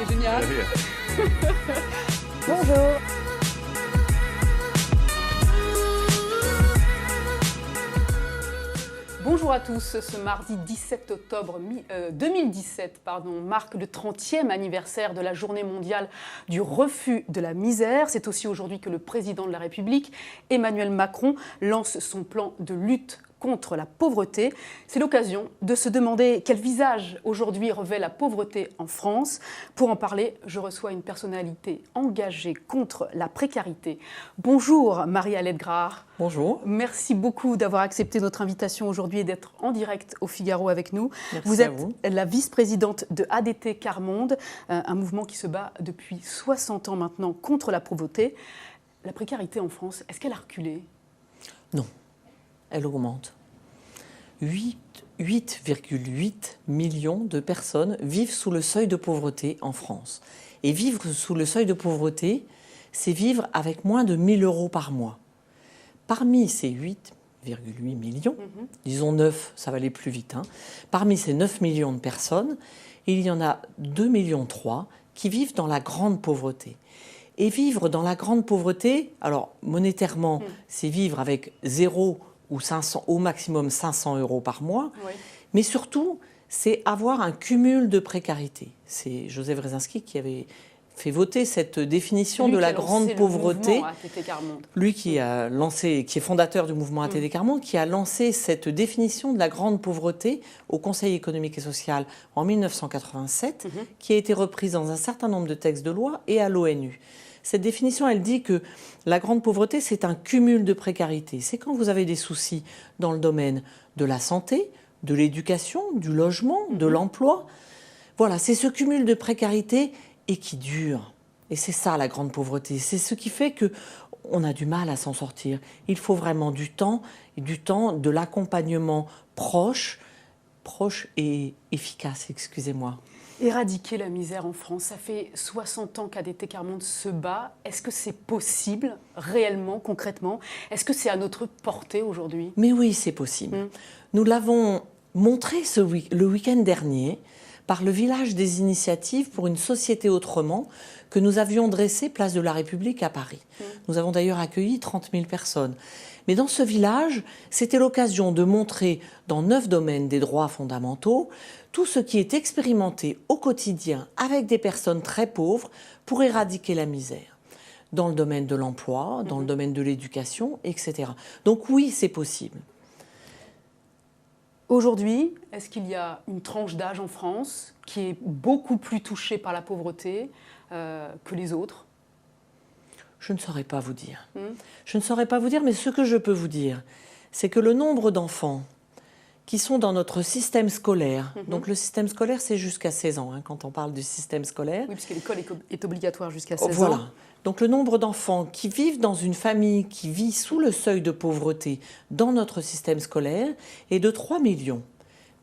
C'est génial. Bonjour. Bonjour à tous, ce mardi 17 octobre 2017 marque le 30e anniversaire de la journée mondiale du refus de la misère. C'est aussi aujourd'hui que le président de la République, Emmanuel Macron, lance son plan de lutte contre la pauvreté. C'est l'occasion de se demander quel visage aujourd'hui revêt la pauvreté en France. Pour en parler, je reçois une personnalité engagée contre la précarité. Bonjour Marie-Alette Grard. Bonjour. Merci beaucoup d'avoir accepté notre invitation aujourd'hui et d'être en direct au Figaro avec nous. Merci vous êtes vous. La vice-présidente de ADT Quart Monde, un mouvement qui se bat depuis 60 ans maintenant contre la pauvreté. La précarité en France, est-ce qu'elle a reculé ? Non, elle augmente. 8,8 millions de personnes vivent sous le seuil de pauvreté en France. Et vivre sous le seuil de pauvreté, c'est vivre avec moins de 1 000 € par mois. Parmi ces 8,8 millions, disons 9, ça va aller plus vite, parmi ces 9 millions de personnes, il y en a 2,3 millions qui vivent dans la grande pauvreté. Et vivre dans la grande pauvreté, alors monétairement, c'est vivre avec 0 ou 500, au maximum 500 € par mois, oui. Mais surtout, c'est avoir un cumul de précarité. C'est Joseph Wresinski qui avait fait voter cette définition de la grande pauvreté. Lui qui a lancé, qui est fondateur du mouvement ATD Quart Monde, qui a lancé cette définition de la grande pauvreté au Conseil économique et social en 1987, qui a été reprise dans un certain nombre de textes de loi et à l'ONU. Cette définition, elle dit que la grande pauvreté, c'est un cumul de précarité. C'est quand vous avez des soucis dans le domaine de la santé, de l'éducation, du logement, de l'emploi. Voilà, c'est ce cumul de précarité et qui dure. Et c'est ça la grande pauvreté. C'est ce qui fait qu'on a du mal à s'en sortir. Il faut vraiment du temps, de l'accompagnement proche et efficace, excusez-moi. Éradiquer la misère en France, ça fait 60 ans qu'ADT Quart Monde se bat. Est-ce que c'est possible, réellement, concrètement ? Est-ce que c'est à notre portée aujourd'hui ? Mais oui, c'est possible. Nous l'avons montré le week-end dernier par le village des initiatives pour une société autrement que nous avions dressé place de la République à Paris. Nous avons d'ailleurs accueilli 30 000 personnes. Mais dans ce village, c'était l'occasion de montrer dans 9 domaines des droits fondamentaux tout ce qui est expérimenté au quotidien avec des personnes très pauvres pour éradiquer la misère. Dans le domaine de l'emploi, dans le domaine de l'éducation, etc. Donc oui, c'est possible. Aujourd'hui, est-ce qu'il y a une tranche d'âge en France qui est beaucoup plus touchée par la pauvreté que les autres ? Je ne saurais pas vous dire. Je ne saurais pas vous dire, mais ce que je peux vous dire, c'est que le nombre d'enfants qui sont dans notre système scolaire, donc le système scolaire, c'est jusqu'à 16 ans, quand on parle du système scolaire. Oui, puisque l'école est obligatoire jusqu'à 16 ans. Voilà. Donc le nombre d'enfants qui vivent dans une famille qui vit sous le seuil de pauvreté dans notre système scolaire est de 3 millions.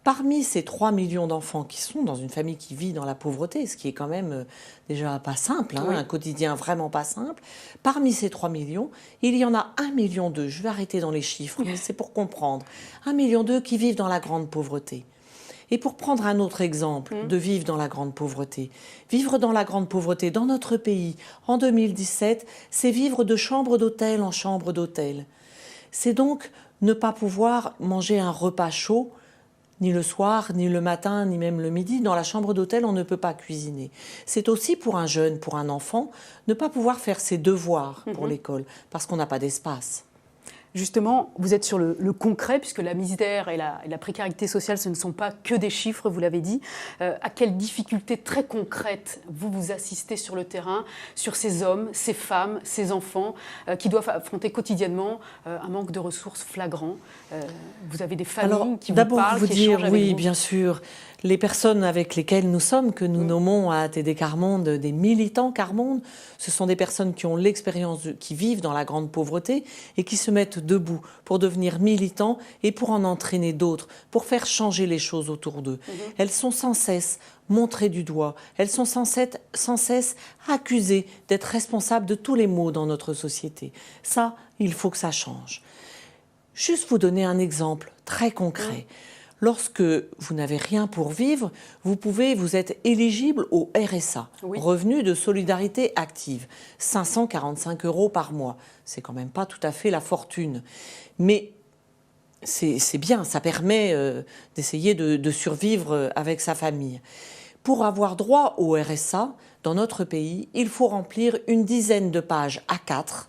Parmi ces 3 millions d'enfants qui sont dans une famille qui vit dans la pauvreté, ce qui est quand même déjà pas simple, un quotidien vraiment pas simple, parmi ces 3 millions, il y en a 1,2 million, je vais arrêter dans les chiffres, mais c'est pour comprendre, 1,2 million qui vivent dans la grande pauvreté. Et pour prendre un autre exemple de vivre dans la grande pauvreté, vivre dans la grande pauvreté dans notre pays en 2017, c'est vivre de chambre d'hôtel en chambre d'hôtel. C'est donc ne pas pouvoir manger un repas chaud, ni le soir, ni le matin, ni même le midi. Dans la chambre d'hôtel, on ne peut pas cuisiner. C'est aussi pour un jeune, pour un enfant, ne pas pouvoir faire ses devoirs pour l'école, parce qu'on n'a pas d'espace. Justement, vous êtes sur le concret, puisque la misère et la précarité sociale, ce ne sont pas que des chiffres, vous l'avez dit. À quelles difficultés très concrètes vous assistez sur le terrain, sur ces hommes, ces femmes, ces enfants qui doivent affronter quotidiennement un manque de ressources flagrant. Vous avez des familles qui vous parlent, qui échangent avec vous. Oui, bien sûr. Les personnes avec lesquelles nous sommes, que nous nommons à ATD Quart Monde des militants Quart Monde, ce sont des personnes qui ont l'expérience, qui vivent dans la grande pauvreté et qui se mettent debout pour devenir militants et pour en entraîner d'autres, pour faire changer les choses autour d'eux. Elles sont sans cesse montrées du doigt, elles sont sans cesse accusées d'être responsables de tous les maux dans notre société. Ça, il faut que ça change. Juste vous donner un exemple très concret. Lorsque vous n'avez rien pour vivre, vous êtes éligible au RSA, Oui. Revenu de solidarité active, 545 € par mois. C'est quand même pas tout à fait la fortune. Mais c'est bien, ça permet d'essayer de survivre avec sa famille. Pour avoir droit au RSA, dans notre pays, il faut remplir une dizaine de pages A4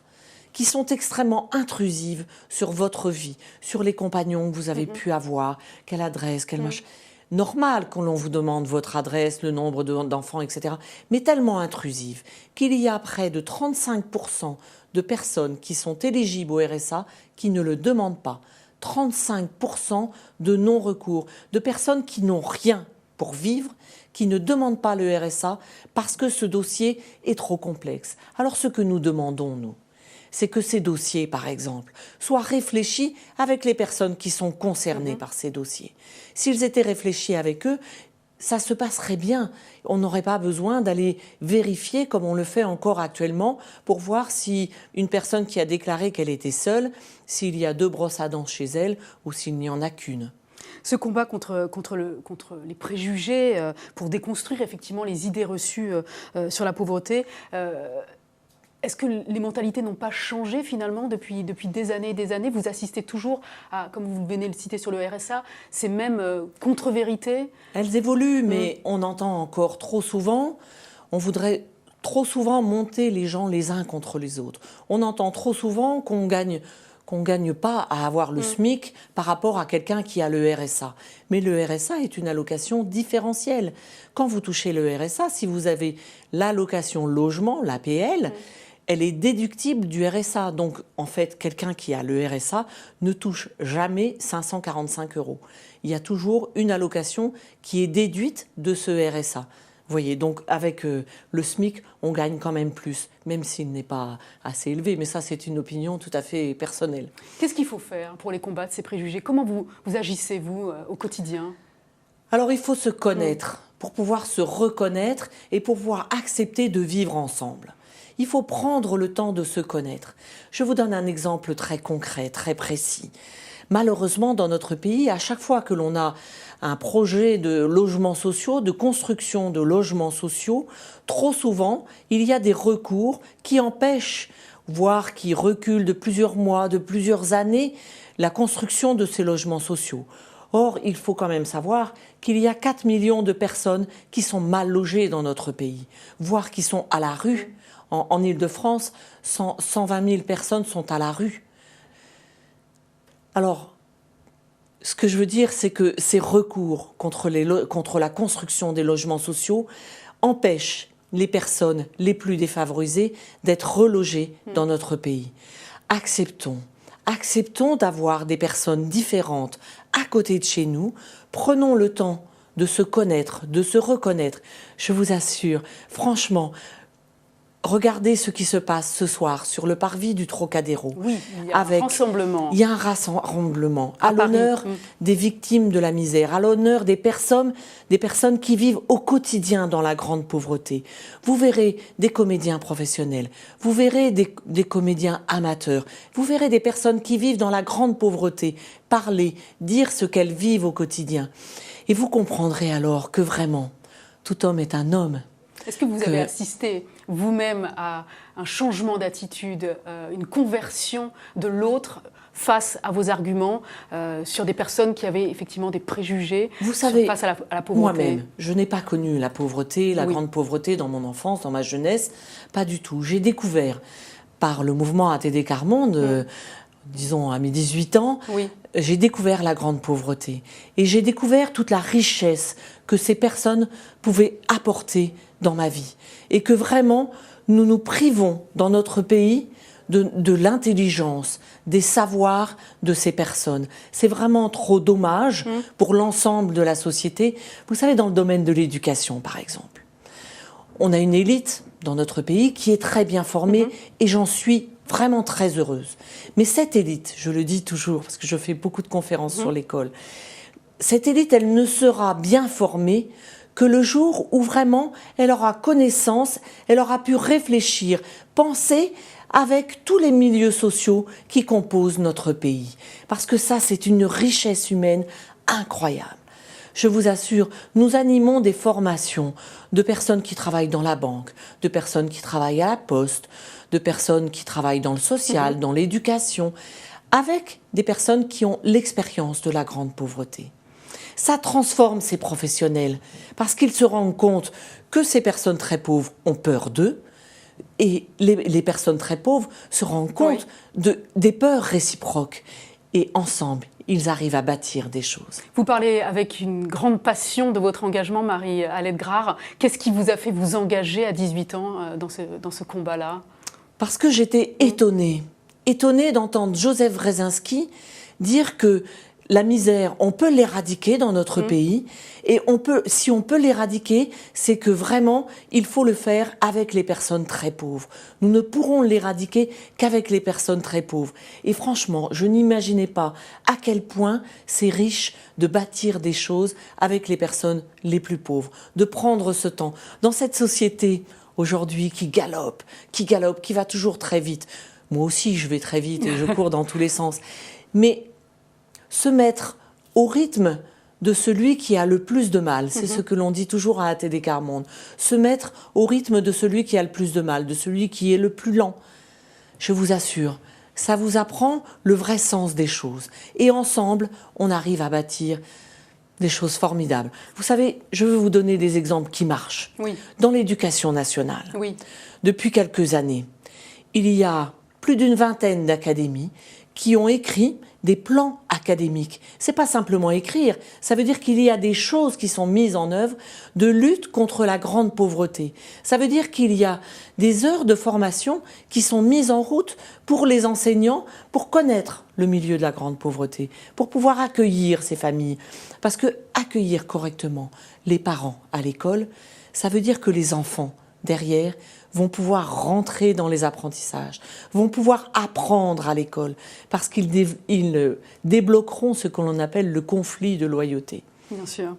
qui sont extrêmement intrusives sur votre vie, sur les compagnons que vous avez pu avoir, quelle adresse, quel machin. Normal qu'on l'on vous demande votre adresse, le nombre d'enfants, etc. Mais tellement intrusive qu'il y a près de 35% de personnes qui sont éligibles au RSA qui ne le demandent pas. 35% de non-recours, de personnes qui n'ont rien pour vivre, qui ne demandent pas le RSA parce que ce dossier est trop complexe. Alors ce que nous demandons, nous, c'est que ces dossiers, par exemple, soient réfléchis avec les personnes qui sont concernées par ces dossiers. S'ils étaient réfléchis avec eux, ça se passerait bien. On n'aurait pas besoin d'aller vérifier, comme on le fait encore actuellement, pour voir si une personne qui a déclaré qu'elle était seule, s'il y a 2 brosses à dents chez elle ou s'il n'y en a qu'une. Ce combat contre les préjugés, pour déconstruire effectivement les idées reçues sur la pauvreté, est-ce que les mentalités n'ont pas changé finalement depuis des années et des années? Vous assistez toujours à, comme vous venez de le citer sur le RSA, ces mêmes contre-vérités? Elles évoluent, mais on entend encore trop souvent, on voudrait trop souvent monter les gens les uns contre les autres. On entend trop souvent qu'on gagne pas à avoir le SMIC par rapport à quelqu'un qui a le RSA. Mais le RSA est une allocation différentielle. Quand vous touchez le RSA, si vous avez l'allocation logement, l'APL, elle est déductible du RSA. Donc, en fait, quelqu'un qui a le RSA ne touche jamais 545 €. Il y a toujours une allocation qui est déduite de ce RSA. Vous voyez, donc avec le SMIC, on gagne quand même plus, même s'il n'est pas assez élevé. Mais ça, c'est une opinion tout à fait personnelle. Qu'est-ce qu'il faut faire pour les combattre, ces préjugés? Comment vous agissez, vous, au quotidien? Alors, il faut se connaître pour pouvoir se reconnaître et pour pouvoir accepter de vivre ensemble. Il faut prendre le temps de se connaître. Je vous donne un exemple très concret, très précis. Malheureusement, dans notre pays, à chaque fois que l'on a un projet de logements sociaux, de construction de logements sociaux, trop souvent, il y a des recours qui empêchent, voire qui reculent de plusieurs mois, de plusieurs années, la construction de ces logements sociaux. Or, il faut quand même savoir qu'il y a 4 millions de personnes qui sont mal logées dans notre pays, voire qui sont à la rue. En Île-de-France, 120 000 personnes sont à la rue. Alors, ce que je veux dire, c'est que ces recours contre la construction des logements sociaux empêchent les personnes les plus défavorisées d'être relogées dans notre pays. Acceptons d'avoir des personnes différentes à côté de chez nous. Prenons le temps de se connaître, de se reconnaître. Je vous assure, franchement, regardez ce qui se passe ce soir sur le parvis du Trocadéro. Oui, il y a un rassemblement. Il y a un rassemblement à l'honneur des victimes de la misère, à l'honneur des personnes qui vivent au quotidien dans la grande pauvreté. Vous verrez des comédiens professionnels, vous verrez des comédiens amateurs, vous verrez des personnes qui vivent dans la grande pauvreté parler, dire ce qu'elles vivent au quotidien. Et vous comprendrez alors que vraiment, tout homme est un homme. Est-ce que vous avez assisté vous-même à un changement d'attitude, une conversion de l'autre face à vos arguments sur des personnes qui avaient effectivement des préjugés face à la pauvreté? Moi-même, je n'ai pas connu la pauvreté, la grande pauvreté dans mon enfance, dans ma jeunesse, pas du tout. J'ai découvert par le mouvement ATD Quart Monde, disons à mes 18 ans, j'ai découvert la grande pauvreté. Et j'ai découvert toute la richesse que ces personnes pouvaient apporter dans ma vie. Et que vraiment, nous nous privons dans notre pays de l'intelligence, des savoirs de ces personnes. C'est vraiment trop dommage pour l'ensemble de la société. Vous savez, dans le domaine de l'éducation, par exemple, on a une élite dans notre pays qui est très bien formée et j'en suis vraiment très heureuse. Mais cette élite, je le dis toujours parce que je fais beaucoup de conférences sur l'école, cette élite, elle ne sera bien formée que le jour où vraiment elle aura connaissance, elle aura pu réfléchir, penser avec tous les milieux sociaux qui composent notre pays. Parce que ça, c'est une richesse humaine incroyable. Je vous assure, nous animons des formations de personnes qui travaillent dans la banque, de personnes qui travaillent à la poste, de personnes qui travaillent dans le social, dans l'éducation, avec des personnes qui ont l'expérience de la grande pauvreté. Ça transforme ces professionnels parce qu'ils se rendent compte que ces personnes très pauvres ont peur d'eux et les personnes très pauvres se rendent compte des peurs réciproques. Et ensemble, ils arrivent à bâtir des choses. Vous parlez avec une grande passion de votre engagement, Marie-Alette Grard. Qu'est-ce qui vous a fait vous engager à 18 ans dans ce combat-là? Parce que j'étais étonnée d'entendre Joseph Wrezinski dire que la misère, on peut l'éradiquer dans notre pays. Et si on peut l'éradiquer, c'est que vraiment, il faut le faire avec les personnes très pauvres. Nous ne pourrons l'éradiquer qu'avec les personnes très pauvres. Et franchement, je n'imaginais pas à quel point c'est riche de bâtir des choses avec les personnes les plus pauvres, de prendre ce temps. Dans cette société, aujourd'hui, qui galope, qui va toujours très vite. Moi aussi, je vais très vite et je cours dans tous les sens. Mais se mettre au rythme de celui qui a le plus de mal, c'est ce que l'on dit toujours à ATD Quart Monde, se mettre au rythme de celui qui a le plus de mal, de celui qui est le plus lent. Je vous assure, ça vous apprend le vrai sens des choses. Et ensemble, on arrive à bâtir des choses formidables. Vous savez, je veux vous donner des exemples qui marchent. Oui. Dans l'éducation nationale, Oui. depuis quelques années, il y a plus d'une vingtaine d'académies qui ont écrit des plans académiques. C'est pas simplement écrire, ça veut dire qu'il y a des choses qui sont mises en œuvre de lutte contre la grande pauvreté. Ça veut dire qu'il y a des heures de formation qui sont mises en route pour les enseignants, pour connaître le milieu de la grande pauvreté, pour pouvoir accueillir ces familles. Parce que accueillir correctement les parents à l'école, ça veut dire que les enfants, derrière, vont pouvoir rentrer dans les apprentissages, vont pouvoir apprendre à l'école, parce qu'ils débloqueront ce que l'on appelle le conflit de loyauté. Bien sûr.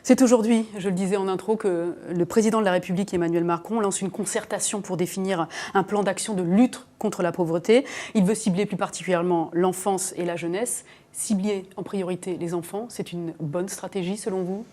C'est aujourd'hui, je le disais en intro, que le président de la République, Emmanuel Macron, lance une concertation pour définir un plan d'action de lutte contre la pauvreté. Il veut cibler plus particulièrement l'enfance et la jeunesse. Cibler en priorité les enfants, c'est une bonne stratégie selon vous ?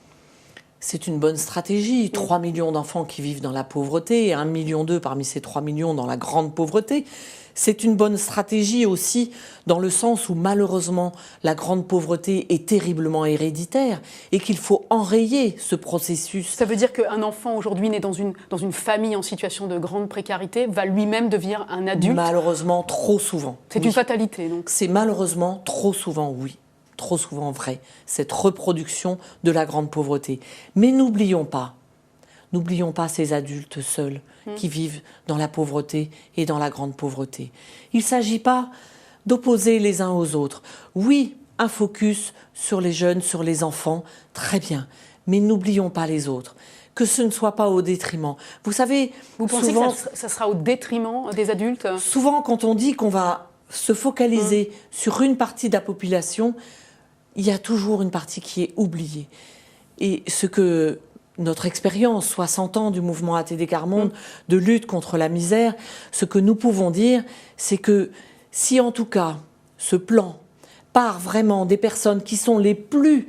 C'est une bonne stratégie. 3 millions d'enfants qui vivent dans la pauvreté, et 1,2 million parmi ces 3 millions dans la grande pauvreté. C'est une bonne stratégie aussi dans le sens où malheureusement la grande pauvreté est terriblement héréditaire et qu'il faut enrayer ce processus. Ça veut dire qu'un enfant aujourd'hui né dans une famille en situation de grande précarité va lui-même devenir un adulte ? Malheureusement, trop souvent. C'est une fatalité donc. C'est malheureusement trop souvent, oui. Trop souvent vrai, cette reproduction de la grande pauvreté. Mais n'oublions pas ces adultes seuls qui vivent dans la pauvreté et dans la grande pauvreté. Il ne s'agit pas d'opposer les uns aux autres. Oui, un focus sur les jeunes, sur les enfants, très bien, mais n'oublions pas les autres. Que ce ne soit pas au détriment. Vous savez, vous pensez souvent, que ça sera au détriment des adultes ? Souvent, quand on dit qu'on va se focaliser sur une partie de la population, il y a toujours une partie qui est oubliée. Et ce que notre expérience, 60 ans du mouvement ATD Quart Monde, de lutte contre la misère, ce que nous pouvons dire, c'est que si en tout cas ce plan part vraiment des personnes qui sont les plus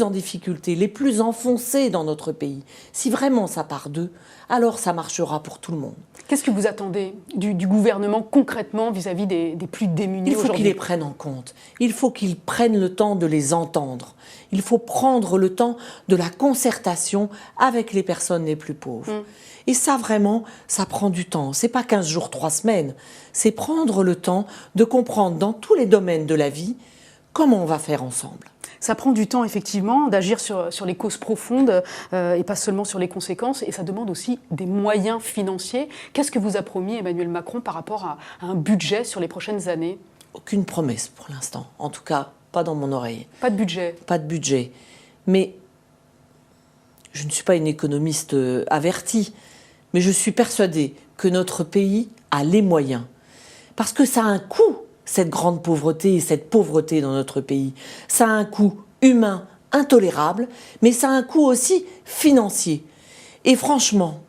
en difficulté, les plus enfoncées dans notre pays, si vraiment ça part d'eux, alors ça marchera pour tout le monde. Qu'est-ce que vous attendez du gouvernement concrètement vis-à-vis des plus démunis aujourd'hui ? Il faut qu'il les prenne en compte. Il faut qu'il prenne le temps de les entendre. Il faut prendre le temps de la concertation avec les personnes les plus pauvres. Et ça, vraiment, ça prend du temps. C'est pas 15 jours, 3 semaines. C'est prendre le temps de comprendre dans tous les domaines de la vie comment on va faire ensemble. Ça prend du temps, effectivement, d'agir sur les causes profondes et pas seulement sur les conséquences. Et ça demande aussi des moyens financiers. Qu'est-ce que vous a promis Emmanuel Macron par rapport à un budget sur les prochaines années ? Aucune promesse pour l'instant. En tout cas, pas dans mon oreille. Pas de budget ? Pas de budget. Mais je ne suis pas une économiste avertie, mais je suis persuadée que notre pays a les moyens. Parce que ça a un coût. Cette grande pauvreté et cette pauvreté dans notre pays. Ça a un coût humain intolérable, mais ça a un coût aussi financier. Et franchement,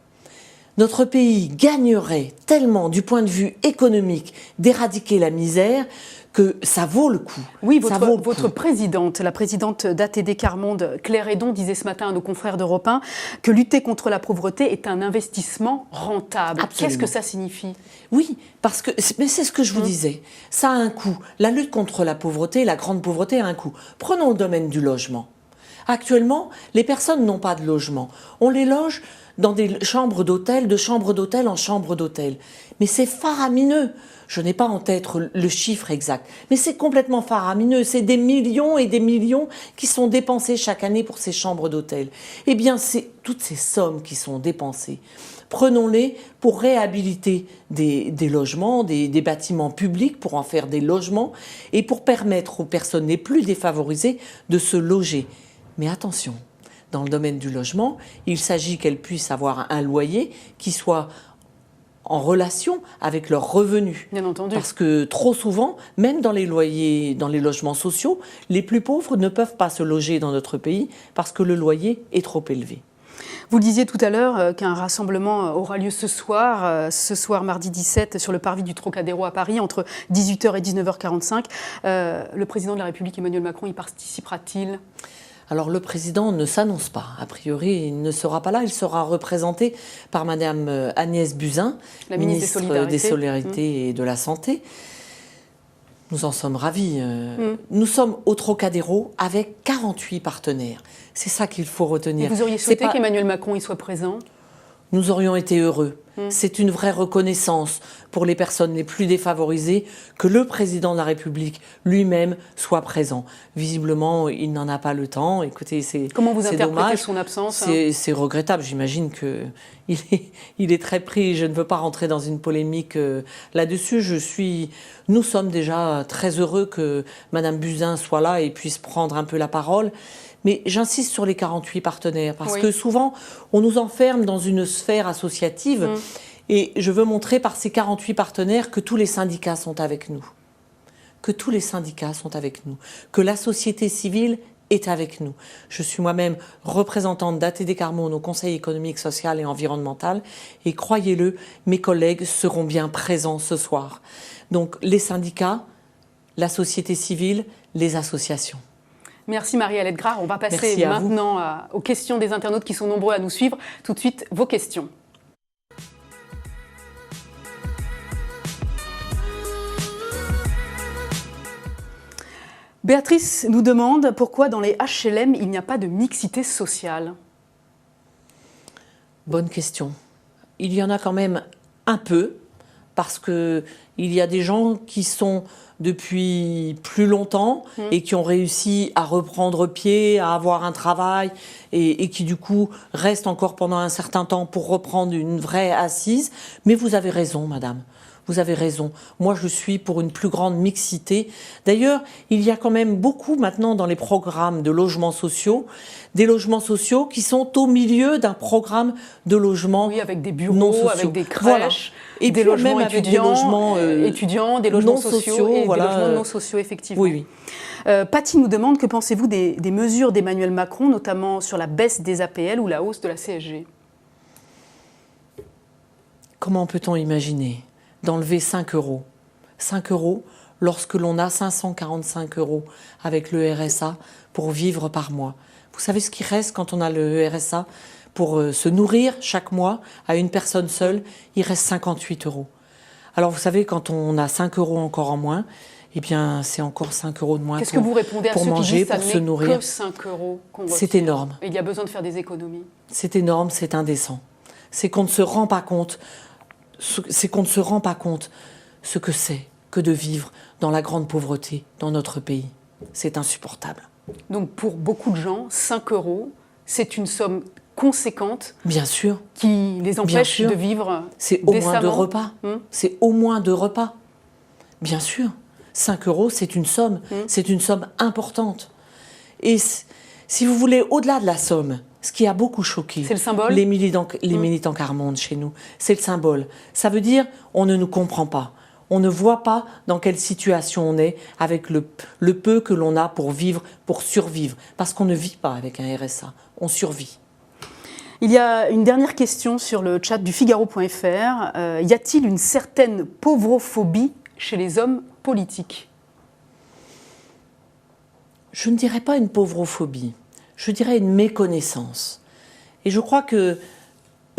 notre pays gagnerait tellement du point de vue économique d'éradiquer la misère que ça vaut le coup. Oui, Ça vaut le votre coup. présidente, la présidente d'ATD Quart Monde, Claire Hédon, disait ce matin à nos confrères d'Europe 1 que lutter contre la pauvreté est un investissement rentable. Absolument. Qu'est-ce que ça signifie? Oui, parce que mais c'est ce que je vous disais. Ça a un coût. La lutte contre la pauvreté, la grande pauvreté a un coût. Prenons le domaine du logement. Actuellement, les personnes n'ont pas de logement. On les loge dans des chambres d'hôtel, de chambre d'hôtel en chambre d'hôtel. Mais c'est faramineux. Je n'ai pas en tête le chiffre exact, mais c'est complètement faramineux. C'est des millions et des millions qui sont dépensés chaque année pour ces chambres d'hôtel. Eh bien, c'est toutes ces sommes qui sont dépensées. Prenons-les pour réhabiliter des logements, des bâtiments publics, pour en faire des logements et pour permettre aux personnes les plus défavorisées de se loger. Mais attention, dans le domaine du logement, il s'agit qu'elles puissent avoir un loyer qui soit en relation avec leurs revenus. Bien entendu. Parce que trop souvent, même dans les loyers, dans les logements sociaux, les plus pauvres ne peuvent pas se loger dans notre pays parce que le loyer est trop élevé. Vous le disiez tout à l'heure qu'un rassemblement aura lieu ce soir mardi 17, sur le parvis du Trocadéro à Paris, entre 18h et 19h45. Le président de la République, Emmanuel Macron, y participera-t-il ? Alors le président ne s'annonce pas. A priori, il ne sera pas là. Il sera représenté par Madame Agnès Buzyn, la ministre des Solidarités et de la Santé. Nous en sommes ravis. Nous sommes au Trocadéro avec 48 partenaires. C'est ça qu'il faut retenir. Et vous auriez souhaité qu'Emmanuel Macron y soit présent ? Nous aurions été heureux. C'est une vraie reconnaissance pour les personnes les plus défavorisées que le président de la République lui-même soit présent. Visiblement, il n'en a pas le temps. Écoutez, c'est Comment vous interprétez dommage. son absence ? C'est regrettable. J'imagine qu'il est très pris. Je ne veux pas rentrer dans une polémique là-dessus. Nous sommes déjà très heureux que Madame Buzyn soit là et puisse prendre un peu la parole. Mais j'insiste sur les 48 partenaires, parce que souvent, on nous enferme dans une sphère associative, et je veux montrer par ces 48 partenaires que tous les syndicats sont avec nous. Que tous les syndicats sont avec nous. Que la société civile est avec nous. Je suis moi-même représentante d'ATD Quart Monde au Conseil économique, social et environnemental, et croyez-le, mes collègues seront bien présents ce soir. Donc les syndicats, la société civile, les associations. Merci Marie-Alette Grard. On va passer maintenant aux questions des internautes qui sont nombreux à nous suivre. Tout de suite, vos questions. Béatrice nous demande pourquoi dans les HLM, il n'y a pas de mixité sociale. Bonne question. Il y en a quand même un peu, parce qu'il y a des gens qui sont depuis plus longtemps et qui ont réussi à reprendre pied, à avoir un travail et qui du coup restent encore pendant un certain temps pour reprendre une vraie assise. Mais vous avez raison, madame. Vous avez raison. Moi, je suis pour une plus grande mixité. D'ailleurs, il y a quand même beaucoup maintenant dans les programmes de logements sociaux, des logements sociaux qui sont au milieu d'un programme de logements avec des bureaux, non sociaux. avec des crèches, voilà. Et des logements même étudiants, des logements non sociaux et voilà. des logements non sociaux, effectivement. Oui. Patty nous demande que pensez-vous des mesures d'Emmanuel Macron, notamment sur la baisse des APL ou la hausse de la CSG ? Comment peut-on imaginer d'enlever 5 €? 5 € lorsque l'on a 545 € avec le RSA pour vivre par mois. Vous savez ce qui reste quand on a le RSA pour se nourrir chaque mois à une personne seule? Il reste 58 €. Alors vous savez, quand on a 5 € encore en moins, eh bien c'est encore 5 € de moins Qu'est-ce que vous répondez à pour ceux manger, qui disent pour se nourrir. Que 5 € qu'on retire. C'est énorme. Et il y a besoin de faire des économies. C'est énorme, c'est indécent. C'est qu'on ne se rend pas compte. C'est qu'on ne se rend pas compte ce que c'est que de vivre dans la grande pauvreté dans notre pays. C'est insupportable. Donc pour beaucoup de gens, 5 €, c'est une somme conséquente. Bien sûr. Qui les empêche de vivre C'est au décemment. moins 2 repas. C'est au moins 2 repas. Bien sûr. 5 €, c'est une somme. C'est une somme importante. Et si vous voulez, au-delà de la somme, ce qui a beaucoup choqué c'est le symbole. Les militants Quart Monde chez nous, c'est le symbole. Ça veut dire on ne nous comprend pas. On ne voit pas dans quelle situation on est avec le peu que l'on a pour vivre, pour survivre. Parce qu'on ne vit pas avec un RSA, on survit. Il y a une dernière question sur le chat du Figaro.fr. Y a-t-il une certaine pauvrophobie chez les hommes politiques ? je ne dirais pas une pauvrophobie, je dirais une méconnaissance. Et je crois que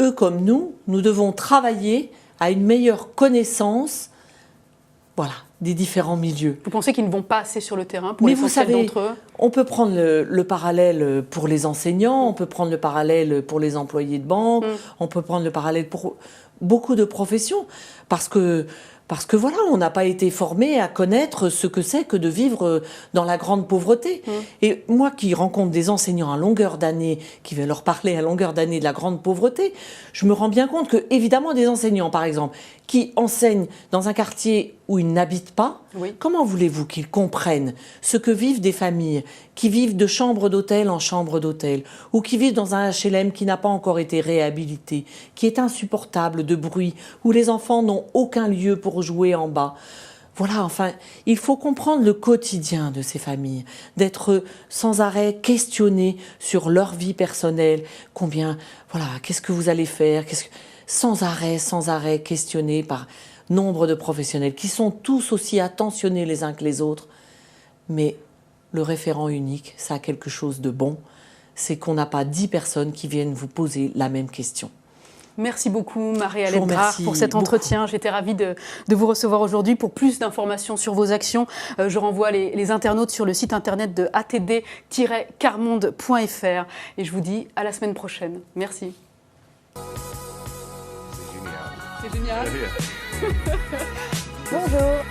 eux comme nous devons travailler à une meilleure connaissance, voilà, des différents milieux. Vous pensez qu'ils ne vont pas assez sur le terrain pour Mais vous l'essentiel savez, d'entre eux? on peut prendre le parallèle pour les enseignants, on peut prendre le parallèle pour les employés de banque, on peut prendre le parallèle pour beaucoup de professions, parce que voilà, on n'a pas été formé à connaître ce que c'est que de vivre dans la grande pauvreté. Et moi qui rencontre des enseignants à longueur d'année, qui vais leur parler à longueur d'année de la grande pauvreté, je me rends bien compte que, évidemment, des enseignants, par exemple, qui enseignent dans un quartier où ils n'habitent pas, comment voulez-vous qu'ils comprennent ce que vivent des familles qui vivent de chambre d'hôtel en chambre d'hôtel, ou qui vivent dans un HLM qui n'a pas encore été réhabilité, qui est insupportable de bruit, où les enfants n'ont aucun lieu pour jouer en bas. Voilà, enfin, il faut comprendre le quotidien de ces familles, d'être sans arrêt questionnés sur leur vie personnelle, qu'est-ce que vous allez faire, sans arrêt questionnés par nombre de professionnels qui sont tous aussi attentionnés les uns que les autres. Mais le référent unique, ça a quelque chose de bon, c'est qu'on n'a pas 10 personnes qui viennent vous poser la même question. Merci beaucoup Marie-Hélène Grard pour cet entretien. J'étais ravie de vous recevoir aujourd'hui. Pour plus d'informations sur vos actions, je renvoie les internautes sur le site internet de atd-carmonde.fr. Et je vous dis à la semaine prochaine. Merci. C'est génial. C'est génial. Bonjour.